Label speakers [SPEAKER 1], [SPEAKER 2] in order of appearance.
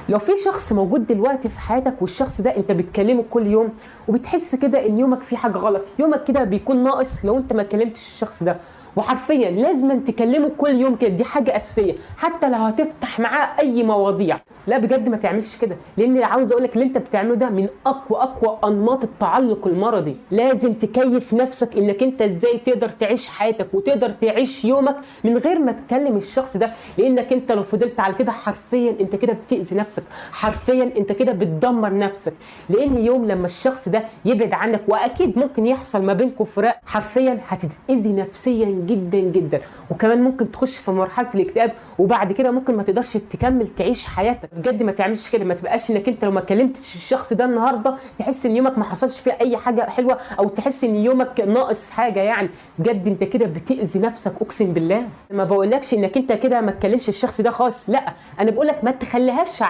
[SPEAKER 1] لو في شخص موجود دلوقتي في حياتك والشخص ده انت بتكلمه كل يوم وبتحس كده ان يومك فيه حاجه غلط، يومك كده بيكون ناقص لو انت ما كلمتش الشخص ده، وحرفيا لازم تكلمه كل يوم كده، دي حاجه اساسيه حتى لو هتفتح معاه اي مواضيع. لا بجد ما تعملش كده، لان عاوز اقول لك اللي انت بتعمله ده من اقوى انماط التعلق المرضي. لازم تكيف نفسك انك انت ازاي تقدر تعيش حياتك وتقدر تعيش يومك من غير ما تكلم الشخص ده، لانك انت لو فضلت على كده حرفيا انت كده بتأذي نفسك، حرفيا انت كده بتدمر نفسك. لان يوم لما الشخص ده يبعد عنك، واكيد ممكن يحصل ما بينكم فراق، حرفيا هتتأذي نفسيا جدا جدا، وكمان ممكن تخش في مرحله الاكتئاب، وبعد كده ممكن ما تقدرش تكمل تعيش حياتك. بجد ما تعملش كده، ما تبقاش انك انت لو ما كلمتش الشخص ده النهارده تحس ان يومك ما حصلش فيه اي حاجه حلوه، او تحس ان يومك ناقص حاجه. يعني بجد انت كده بتأذي نفسك اقسم بالله. ما بقولكش انك انت كده ما تكلمش الشخص ده خالص، لا، انا بقولك ما تخليهاش